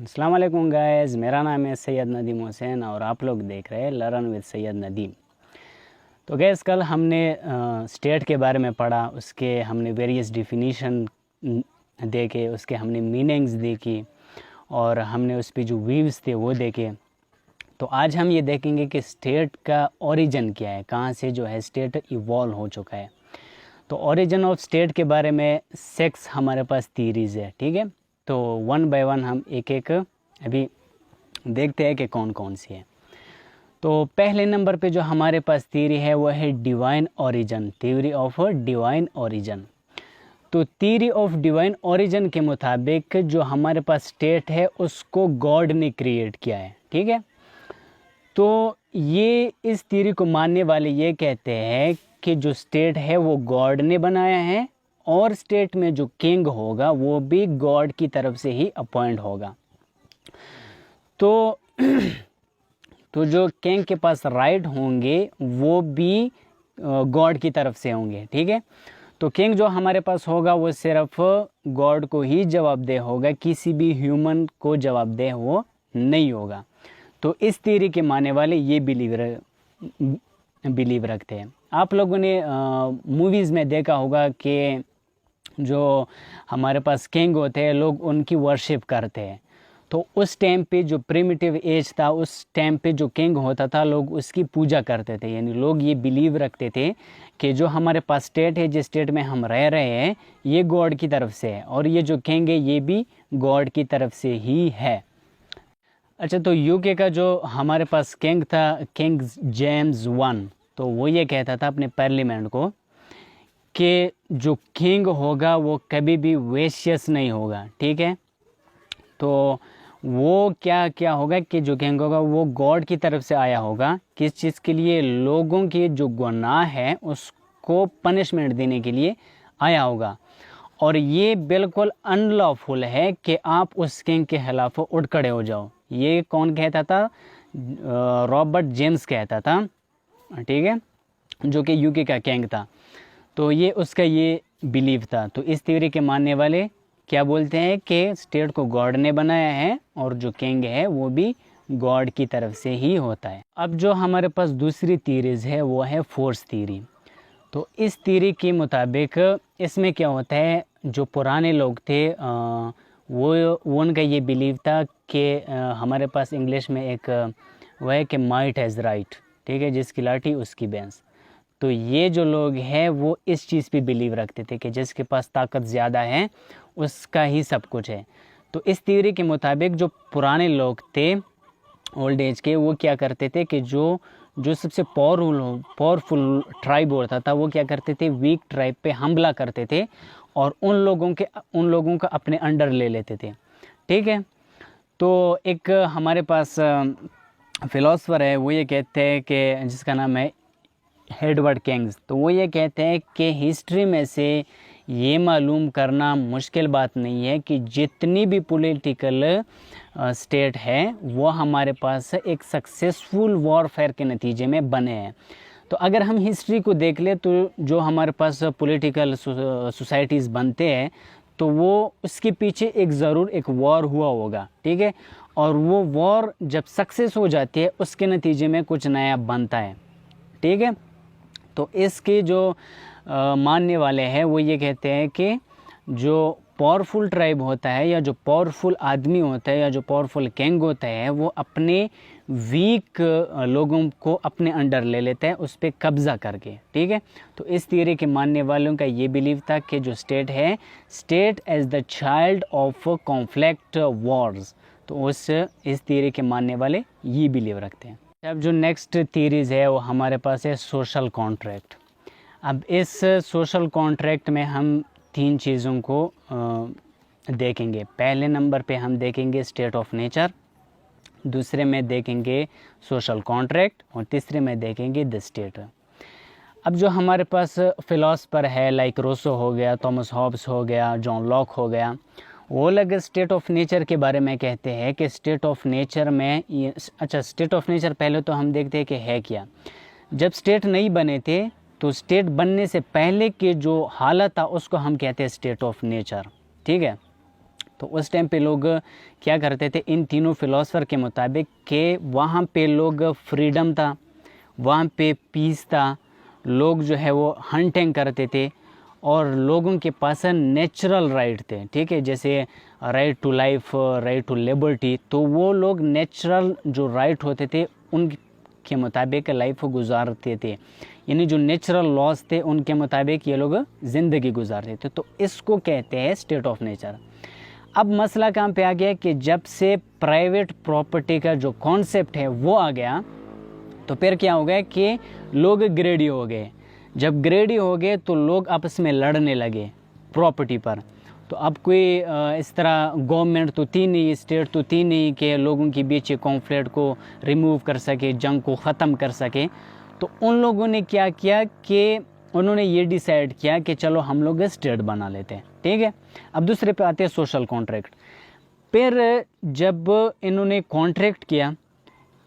अस्सलाम वालेकुम गाइस, मेरा नाम है सैयद नदीम हुसैन और आप लोग देख रहे हैं लर्न विद सैयद नदीम। तो गैस कल हमने स्टेट के बारे में पढ़ा, उसके हमने वेरियस डिफिनीशन देखे, उसके हमने मीनिंग्स देखी और हमने उस पर जो व्यूज़ थे वो देखे। तो आज हम ये देखेंगे कि स्टेट का ओरिजिन क्या है, कहाँ से जो है स्टेट इवॉल्व हो चुका है। तो ओरिजिन ऑफ स्टेट के बारे में 6 हमारे पास थीरीज़ है, ठीक है। तो वन बाय वन हम एक एक अभी देखते हैं कि कौन कौन सी है। तो पहले नंबर पे जो हमारे पास थ्योरी है वो है divine origin, theory of divine origin. तो थ्योरी ऑफ डिवाइन ओरिजिन के मुताबिक जो हमारे पास स्टेट है उसको गॉड ने क्रिएट किया है, ठीक है। तो ये इस थ्योरी को मानने वाले ये कहते हैं कि जो स्टेट है वो गॉड ने बनाया है और स्टेट में जो किंग होगा वो भी गॉड की तरफ से ही अपॉइंट होगा। तो तो जो किंग के पास राइट होंगे वो भी गॉड की तरफ से होंगे, ठीक है। तो किंग जो हमारे पास होगा वो सिर्फ गॉड को ही जवाबदेह होगा, किसी भी ह्यूमन को जवाबदेह वो नहीं होगा। तो इस थ्योरी के मानने वाले ये बिलीव रखते हैं। आप लोगों ने मूवीज़ में देखा होगा कि जो हमारे पास किंग होते हैं लोग उनकी वर्शिप करते हैं। तो उस टाइम पे जो प्रिमिटिव एज था उस टाइम पे जो किंग होता था लोग उसकी पूजा करते थे, यानी लोग ये बिलीव रखते थे कि जो हमारे पास स्टेट है, जिस स्टेट में हम रह रहे हैं, ये गॉड की तरफ से है और ये जो किंग है ये भी गॉड की तरफ से ही है। अच्छा, तो यूके का जो हमारे पास किंग था, किंग जेम्स I, तो वो ये कहता था अपने पार्लियामेंट को कि जो किंग होगा वो कभी भी वेशियस नहीं होगा, ठीक है। तो वो क्या क्या होगा कि जो किंग होगा वो गॉड की तरफ से आया होगा, किस चीज़ के लिए? लोगों के जो गुनाह है उसको पनिशमेंट देने के लिए आया होगा। और ये बिल्कुल अनलॉफुल है कि आप उस किंग के खिलाफ उठ खड़े हो जाओ। ये कौन कहता था? रॉबर्ट जेम्स कहता था, ठीक है, जो कि यूके का किंग था। तो ये उसका ये बिलीव था। तो इस थ्योरी के मानने वाले क्या बोलते हैं कि स्टेट को गॉड ने बनाया है और जो किंग है वो भी गॉड की तरफ से ही होता है। अब जो हमारे पास दूसरी थ्योरीज है वो है फोर्स थ्योरी। तो इस थ्योरी के मुताबिक इसमें क्या होता है, जो पुराने लोग थे वो उनका ये बिलीव था कि हमारे पास इंग्लिश में एक वो है कि माइट हैज़ राइट, ठीक है, जिसकी लाठी उसकी भैंस। तो ये जो लोग हैं वो इस चीज़ पे बिलीव रखते थे कि जिसके पास ताकत ज़्यादा है उसका ही सब कुछ है। तो इस थ्योरी के मुताबिक जो पुराने लोग थे ओल्ड एज के, वो क्या करते थे कि जो सबसे पावरफुल ट्राइब होता था वो क्या करते थे, वीक ट्राइब पे हमला करते थे और उन लोगों का अपने अंडर ले लेते थे, ठीक है। तो एक हमारे पास फिलोसफर है, वो ये कहते हैं कि जिसका नाम है एडवर्ड किंग्स। तो वो ये कहते हैं कि हिस्ट्री में से ये मालूम करना मुश्किल बात नहीं है कि जितनी भी पॉलिटिकल स्टेट है वो हमारे पास एक सक्सेसफुल वॉरफेयर के नतीजे में बने हैं। तो अगर हम हिस्ट्री को देख ले तो जो हमारे पास पॉलिटिकल सोसाइटीज़ बनते हैं तो वो उसके पीछे ज़रूर एक वॉर हुआ होगा, ठीक है। और वो वॉर जब सक्सेस हो जाती है उसके नतीजे में कुछ नया बनता है, ठीक है। तो इसके जो मानने वाले हैं वो ये कहते हैं कि जो पावरफुल ट्राइब होता है या जो पावरफुल आदमी होता है या जो पावरफुल किंग होता है वो अपने वीक लोगों को अपने अंडर ले लेता है, उस पर कब्ज़ा करके, ठीक है। तो इस थ्योरी के मानने वालों का ये बिलीव था कि जो स्टेट है, state as the child of conflict wars. तो इस थ्योरी के मानने वाले ये बिलीव रखते हैं। अब जो नेक्स्ट थ्योरीज है वो हमारे पास है सोशल कॉन्ट्रैक्ट। अब इस सोशल कॉन्ट्रैक्ट में हम 3 चीज़ों को देखेंगे। पहले नंबर पे हम देखेंगे स्टेट ऑफ नेचर, दूसरे में देखेंगे सोशल कॉन्ट्रैक्ट और तीसरे में देखेंगे द स्टेट। अब जो हमारे पास फिलोसफर है लाइक रूसो हो गया, थॉमस हॉब्स हो गया, जॉन लॉक हो गया, वो लोग स्टेट ऑफ नेचर के बारे में कहते हैं कि स्टेट ऑफ नेचर में अच्छा, स्टेट ऑफ नेचर पहले तो हम देखते हैं कि है क्या। जब स्टेट नहीं बने थे तो स्टेट बनने से पहले के जो हालत था उसको हम कहते हैं स्टेट ऑफ नेचर, ठीक है। तो उस टाइम पे लोग क्या करते थे, इन तीनों फिलोसफर के मुताबिक कि वहाँ पे लोग फ्रीडम था, वहाँ पे पीस था, लोग जो है वो हंटिंग करते थे और लोगों के पास नेचुरल राइट थे, ठीक है, जैसे right to life, right to liberty. तो वो लोग नेचुरल जो राइट होते थे उनके मुताबिक लाइफ गुजारते थे, यानी जो नेचुरल लॉज थे उनके मुताबिक ये लोग ज़िंदगी गुजारते थे। तो इसको कहते हैं स्टेट ऑफ नेचर। अब मसला कहाँ पे आ गया कि जब से प्राइवेट प्रॉपर्टी का जो कॉन्सेप्ट है वो आ गया, तो फिर क्या हो गया कि लोग ग्रेडी हो गए। जब ग्रेडी हो गए तो लोग आपस में लड़ने लगे प्रॉपर्टी पर। तो अब कोई इस तरह गवर्नमेंट तो थी नहीं, स्टेट तो थी नहीं कि लोगों के बीच कॉन्फ्लिक्ट को रिमूव कर सके, जंग को ख़त्म कर सके। तो उन लोगों ने क्या किया कि उन्होंने ये डिसाइड किया कि चलो हम लोग स्टेट बना लेते हैं, ठीक है। अब दूसरे पे आते हैं सोशल कॉन्ट्रैक्ट। फिर जब इन्होंने कॉन्ट्रैक्ट किया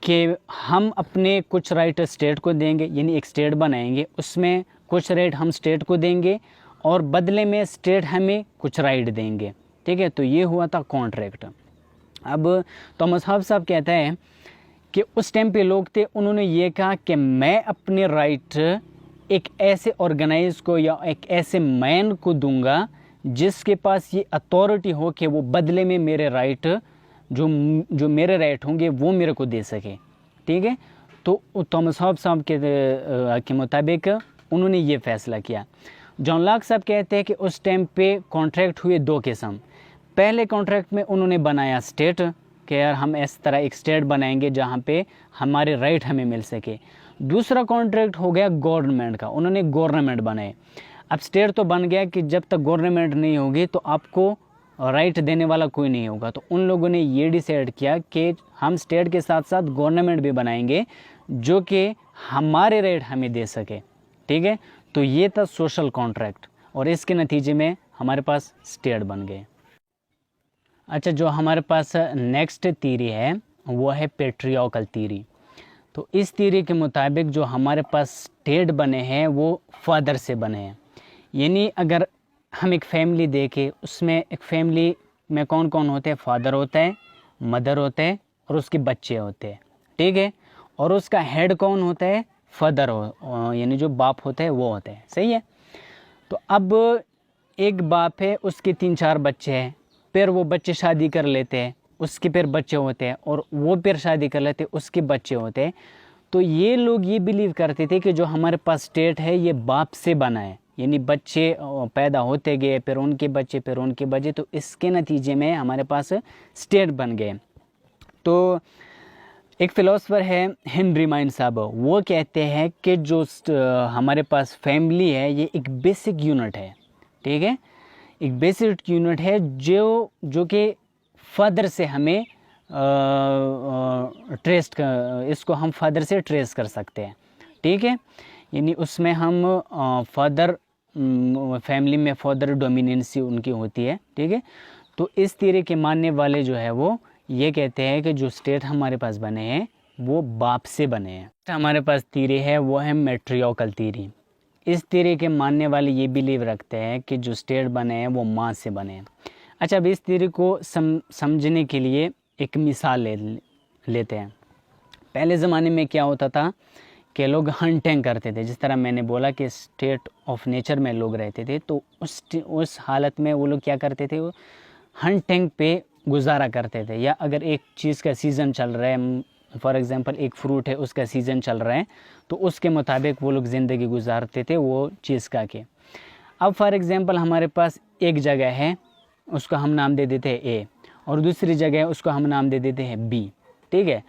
कि हम अपने कुछ राइट स्टेट को देंगे, यानी एक स्टेट बनाएंगे, उसमें कुछ राइट हम स्टेट को देंगे और बदले में स्टेट हमें कुछ राइट देंगे, ठीक है। तो ये हुआ था कॉन्ट्रैक्ट। अब थॉमस हॉब्स साहब कहता है कि उस टाइम पे लोग थे, उन्होंने ये कहा कि मैं अपने राइट एक ऐसे ऑर्गेनाइज को या एक ऐसे मैन को दूंगा जिसके पास ये अथॉरिटी हो कि वो बदले में मेरे राइट जो मेरे राइट होंगे वो मेरे को दे सके, ठीक है। तो थॉमस हॉब्स साहब के मुताबिक उन्होंने ये फैसला किया। जॉन लॉक साहब कहते हैं कि उस टाइम पे कॉन्ट्रैक्ट हुए दो किस्म। पहले कॉन्ट्रैक्ट में उन्होंने बनाया स्टेट कि यार हम इस तरह एक स्टेट बनाएंगे जहाँ पे हमारे राइट हमें मिल सके। दूसरा कॉन्ट्रैक्ट हो गया गवर्नमेंट का, उन्होंने गवर्नमेंट बनाए। अब स्टेट तो बन गया कि जब तक गवर्नमेंट नहीं होगी तो आपको राइट देने वाला कोई नहीं होगा। तो उन लोगों ने ये डिसाइड किया कि हम स्टेट के साथ साथ गवर्नमेंट भी बनाएंगे जो कि हमारे राइट हमें दे सके, ठीक है। तो ये था सोशल कॉन्ट्रैक्ट और इसके नतीजे में हमारे पास स्टेट बन गए। अच्छा, जो हमारे पास नेक्स्ट थ्योरी है वो है पैट्रियार्कल थ्योरी। तो इस थ्योरी के मुताबिक जो हमारे पास स्टेट बने हैं वो फादर से बने हैं। यानी अगर हम एक फैमिली देखें, उसमें एक फैमिली में कौन कौन होते हैं, फादर होता है, मदर होते हैं और उसके बच्चे होते हैं, ठीक है। और उसका हेड कौन होता है, फादर यानी जो बाप होता है वो होता है, सही है। तो अब एक बाप है, उसके 3-4 बच्चे हैं, फिर वो बच्चे शादी कर लेते हैं, उसके फिर बच्चे होते हैं और वो फिर शादी कर लेते हैं, उसके बच्चे होते हैं। तो ये लोग ये बिलीव करते थे कि जो हमारे पास स्टेट है ये बाप से बना है, यानी बच्चे पैदा होते गए, फिर उनके बच्चे, फिर उनके बच्चे, तो इसके नतीजे में हमारे पास स्टेट बन गए। तो एक फ़िलोसफर है हेनरी माइन साहब, वो कहते हैं कि जो हमारे पास फैमिली है ये एक बेसिक यूनिट है, ठीक है, एक बेसिक यूनिट है जो कि फादर से हमें इसको हम फादर से ट्रेस कर सकते हैं, ठीक है। यानी उसमें हम फादर, फैमिली में फादर डोमिनेंसी उनकी होती है, ठीक है। तो इस तरीके के मानने वाले जो है वो ये कहते हैं कि जो स्टेट हमारे पास बने हैं वो बाप से बने हैं। हमारे पास थ्योरी है वो है मैट्रियार्कल थ्योरी। इस थ्योरी के मानने वाले ये बिलीव रखते हैं कि जो स्टेट बने हैं वो माँ से बने हैं। अच्छा, अब इस थ्योरी को समझने के लिए एक मिसाल लेते हैं। पहले ज़माने में क्या होता था कि लोग हंटिंग करते थे, जिस तरह मैंने बोला कि स्टेट ऑफ नेचर में लोग रहते थे। तो उस हालत में वो लोग क्या करते थे, वो हंटिंग पे गुजारा करते थे। या अगर एक चीज़ का सीज़न चल रहा है, फॉर एग्ज़ाम्पल एक फ्रूट है उसका सीज़न चल रहा है, तो उसके मुताबिक वो लोग ज़िंदगी गुजारते थे वो चीज़ का के। अब फॉर एग्ज़ाम्पल हमारे पास एक जगह है, उसको हम नाम दे देते हैं ए, और दूसरी जगह है उसको हम नाम दे देते हैं बी, ठीक है।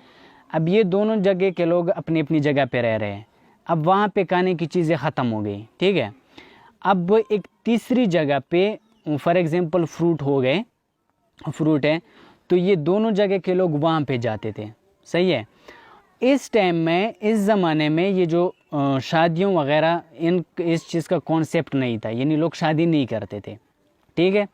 अब ये दोनों जगह के लोग अपनी अपनी जगह पे रह रहे हैं। अब वहाँ पे खाने की चीज़ें ख़त्म हो गई, ठीक है। अब एक तीसरी जगह पे फॉर एग्ज़ाम्पल फ्रूट हो गए, फ्रूट है, तो ये दोनों जगह के लोग वहाँ पे जाते थे, सही है। इस टाइम में, इस ज़माने में ये जो शादियों वगैरह इस चीज़ का कॉन्सेप्ट नहीं था, यानी लोग शादी नहीं करते थे, ठीक है।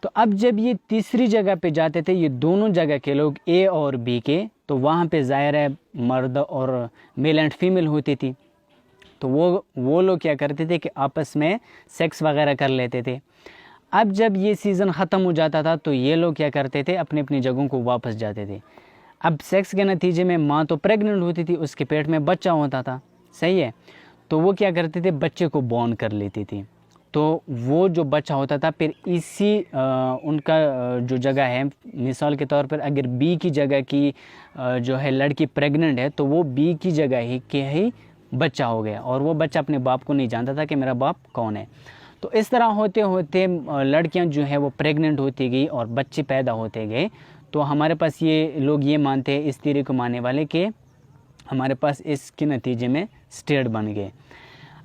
तो अब जब ये तीसरी जगह पे जाते थे, ये दोनों जगह के लोग ए और बी के, तो वहाँ पे ज़ाहिर है मर्द और मेल एंड फीमेल होती थी। तो वो लोग क्या करते थे कि आपस में सेक्स वगैरह कर लेते थे। अब जब ये सीज़न ख़त्म हो जाता था तो ये लोग क्या करते थे, अपनी अपनी जगहों को वापस जाते थे। अब सेक्स के नतीजे में माँ तो प्रेग्नेंट होती थी, उसके पेट में बच्चा होता था, सही है, तो वो क्या करते थे, बच्चे को बॉर्न कर लेती थी। तो वो जो बच्चा होता था फिर इसी उनका जो जगह है, मिसाल के तौर पर अगर बी की जगह की जो है लड़की प्रेग्नेंट है तो वो बी की जगह ही बच्चा हो गया, और वो बच्चा अपने बाप को नहीं जानता था कि मेरा बाप कौन है। तो इस तरह होते होते लड़कियां जो है वो प्रेग्नेंट होती गई और बच्चे पैदा होते गए। तो हमारे पास ये लोग ये मानते हैं, इस थ्योरी को मानने वाले, कि हमारे पास इसके नतीजे में स्टेट बन गए।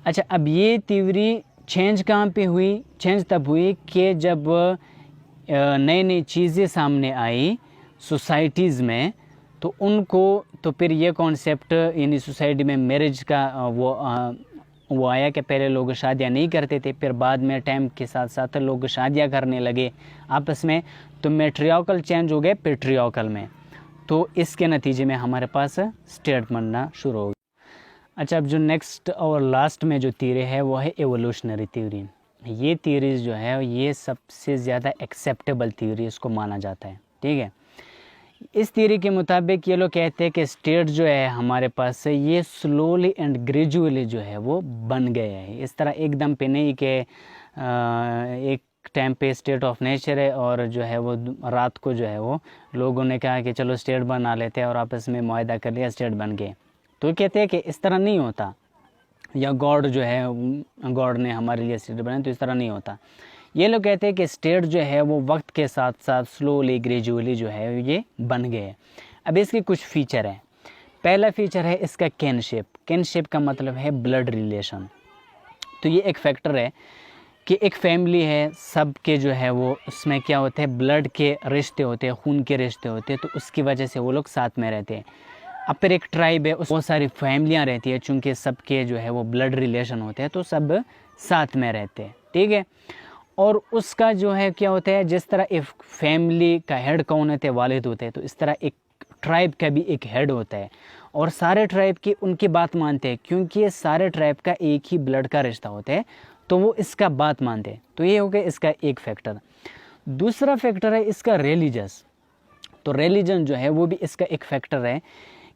अच्छा, अब ये थ्योरी चेंज कहाँ पे हुई? चेंज तब हुई कि जब नई नई चीज़ें सामने आई सोसाइटीज़ में, तो उनको तो फिर ये कॉन्सेप्ट यानी सोसाइटी में मैरिज का वो आया कि पहले लोग शादियां नहीं करते थे, फिर बाद में टाइम के साथ साथ लोग शादियां करने लगे आपस में, तो मैट्रियार्कल चेंज हो गए पैट्रियार्कल में। तो इसके नतीजे में हमारे पास स्टेट बनना शुरू हो गया। अच्छा, अब जो नेक्स्ट और लास्ट में जो थ्योरी है वो है एवोल्यूशनरी थ्योरी। ये थ्योरीज जो है ये सबसे ज़्यादा एक्सेप्टेबल थ्योरी इसको माना जाता है, ठीक है। इस थ्योरी के मुताबिक ये लोग कहते हैं कि स्टेट जो है हमारे पास से ये स्लोली एंड ग्रेजुअली जो है वो बन गए हैं। इस तरह एकदम पे नहीं कि एक टाइम पे स्टेट ऑफ नेचर है और जो है वो रात को जो है वो लोगों ने कहा कि चलो स्टेट बना लेते हैं और आपस में मुआहदा कर लिया, स्टेट बन गए। तो कहते हैं कि इस तरह नहीं होता, या गॉड जो है, गॉड ने हमारे लिए स्टेट बनाया, तो इस तरह नहीं होता। ये लोग कहते हैं कि स्टेट जो है वो वक्त के साथ साथ स्लोली ग्रेजुअली जो है ये बन गए। अब इसके कुछ फीचर हैं। पहला फीचर है इसका किनशिप। किनशिप का मतलब है ब्लड रिलेशन। तो ये एक फैक्टर है कि एक फैमिली है, सब के जो है वो उसमें क्या होते हैं, ब्लड के रिश्ते होते हैं, खून के रिश्ते होते हैं, तो उसकी वजह से वो लोग साथ में रहते हैं। अब फिर एक ट्राइब है, उस बहुत सारी फैमिलियाँ रहती है, चूँकि सबके जो है वो ब्लड रिलेशन होते हैं तो सब साथ में रहते हैं, ठीक है। और उसका जो है क्या होता है, जिस तरह एक फैमिली का हेड कौन होते हैं, वालिद होते हैं, तो इस तरह एक ट्राइब का भी एक हेड होता है और सारे ट्राइब की उनकी बात मानते हैं, क्योंकि ये सारे ट्राइब का एक ही ब्लड का रिश्ता होता है, तो वो इसका बात मानते हैं। तो ये हो गया इसका एक फैक्टर। दूसरा फैक्टर है इसका रिलीजस। तो रिलीजन जो है वो भी इसका एक फैक्टर है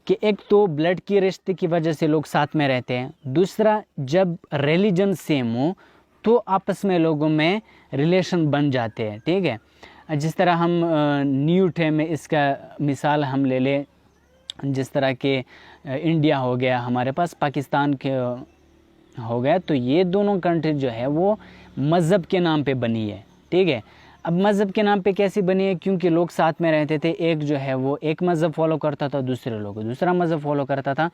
कि एक तो ब्लड के रिश्ते की वजह से लोग साथ में रहते हैं, दूसरा जब रिलीजन सेम हो तो आपस में लोगों में रिलेशन बन जाते हैं, ठीक है। जिस तरह हम न्यू टाइम में इसका मिसाल हम ले लें, जिस तरह के इंडिया हो गया, हमारे पास पाकिस्तान के हो गया, तो ये दोनों कंट्री जो है वो मज़हब के नाम पे बनी है, ठीक है। अब मज़हब के नाम पे कैसी बनी है, क्योंकि लोग साथ में रहते थे, एक जो है वो एक मज़हब फॉलो करता था, दूसरे लोग दूसरा मज़हब फॉलो करता था,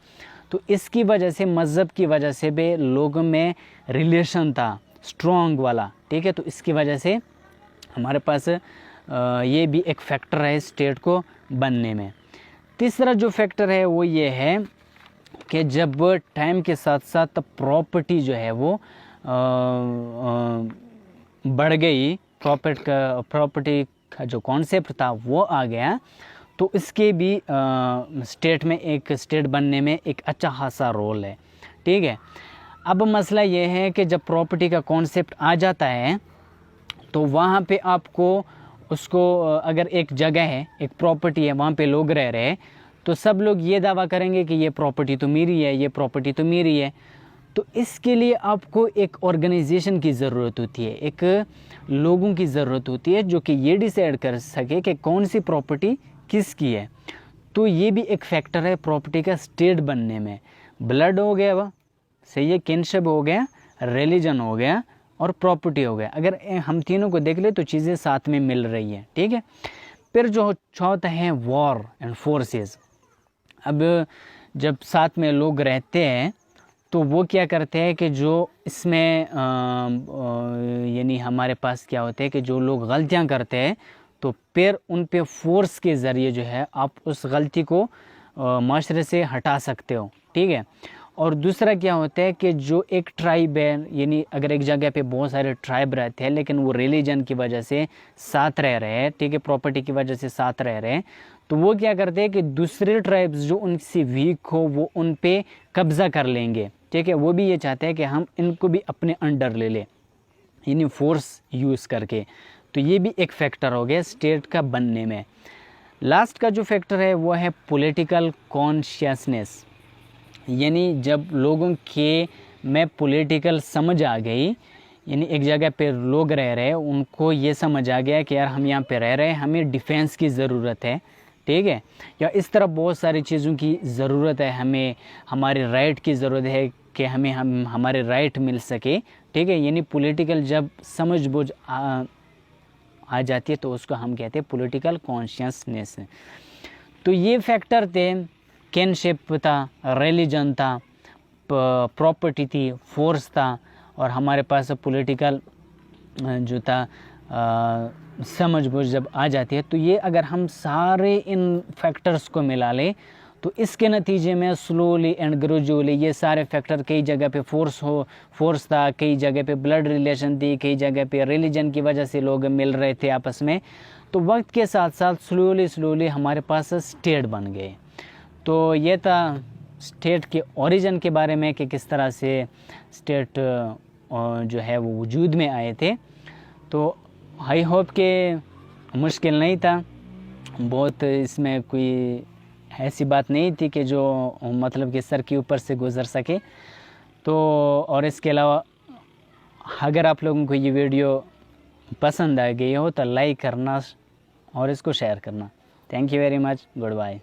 तो इसकी वजह से मज़हब की वजह से भी लोगों में रिलेशन था स्ट्रॉन्ग वाला, ठीक है। तो इसकी वजह से हमारे पास ये भी एक फैक्टर है स्टेट को बनने में। तीसरा जो फैक्टर है वो ये है कि जब टाइम के साथ साथ प्रॉपर्टी जो है वो बढ़ गई, प्रॉपर्टी का जो कॉन्सेप्ट था वो आ गया, तो इसके भी स्टेट में एक स्टेट बनने में एक अच्छा खासा रोल है, ठीक है। अब मसला ये है कि जब प्रॉपर्टी का कॉन्सेप्ट आ जाता है तो वहाँ पे आपको उसको अगर एक जगह है, एक प्रॉपर्टी है, वहाँ पे लोग रह रहे हैं, तो सब लोग ये दावा करेंगे कि ये प्रॉपर्टी तो मेरी है, ये प्रॉपर्टी तो मेरी है। तो इसके लिए आपको एक ऑर्गेनाइजेशन की ज़रूरत होती है, एक लोगों की ज़रूरत होती है जो कि ये डिसाइड कर सके कि कौन सी प्रॉपर्टी किसकी है। तो ये भी एक फैक्टर है प्रॉपर्टी का स्टेट बनने में। ब्लड हो गया, वह सही है, किनशिप हो गया, रिलीजन हो गया और प्रॉपर्टी हो गया। अगर हम तीनों को देख ले तो चीज़ें साथ में मिल रही हैं, ठीक है। फिर जो चौथा है वॉर एंड फोर्सेस। अब जब साथ में लोग रहते हैं तो वो क्या करते हैं कि जो इसमें यानी हमारे पास क्या होता है कि जो लोग गलतियां करते हैं तो फिर उन पे फोर्स के ज़रिए जो है आप उस गलती को माशरे से हटा सकते हो, ठीक है। और दूसरा क्या होता है कि जो एक ट्राइब है, यानी अगर एक जगह पे बहुत सारे ट्राइब रहते हैं लेकिन वो रिलीजन की वजह से साथ रह रहे हैं, ठीक है, प्रॉपर्टी की वजह से साथ रह रहे हैं, तो वो क्या करते हैं कि दूसरे ट्राइब्स जो उनसे वीक हो वो उन पे कब्ज़ा कर लेंगे, ठीक है। वो भी ये चाहते हैं कि हम इनको भी अपने अंडर ले लें। यानी फोर्स यूज़ करके। तो ये भी एक फैक्टर हो गया स्टेट का बनने में। लास्ट का जो फैक्टर है वो है पॉलिटिकल कॉन्शियसनेस, यानी जब लोगों के में पॉलिटिकल समझ आ गई, यानी एक जगह पे लोग रह रहे हैं, उनको ये समझ आ गया कि यार हम यहाँ पे रह रहे हैं, हमें डिफेंस की ज़रूरत है, ठीक है, या इस तरह बहुत सारी चीज़ों की ज़रूरत है, हमें हमारे राइट की ज़रूरत है कि हमें हमारे राइट मिल सके, ठीक है। यानी पॉलिटिकल जब समझ बुझ आ जाती है तो उसको हम कहते हैं पॉलिटिकल कॉन्शियसनेस। तो ये फैक्टर थे, किनशिप था, रिलीजन था, प्रॉपर्टी थी, फोर्स था, और हमारे पास पॉलिटिकल जो था समझ बुझ जब आ जाती है। तो ये अगर हम सारे इन फैक्टर्स को मिला लें तो इसके नतीजे में स्लोली एंड ग्रेजुअली ये सारे फैक्टर, कई जगह पे फोर्स था, कई जगह पे ब्लड रिलेशन थी, कई जगह पे रिलीजन की वजह से लोग मिल रहे थे आपस में, तो वक्त के साथ साथ स्लोली हमारे पास स्टेट बन गए। तो ये था स्टेट के ओरिजिन के बारे में कि किस तरह से स्टेट जो है वो वजूद में आए थे। तो आई होप कि मुश्किल नहीं था बहुत, इसमें कोई ऐसी बात नहीं थी कि जो मतलब कि सर के ऊपर से गुज़र सके। तो और इसके अलावा अगर आप लोगों को ये वीडियो पसंद आ गई हो तो लाइक करना और इसको शेयर करना। Thank you very much, good bye.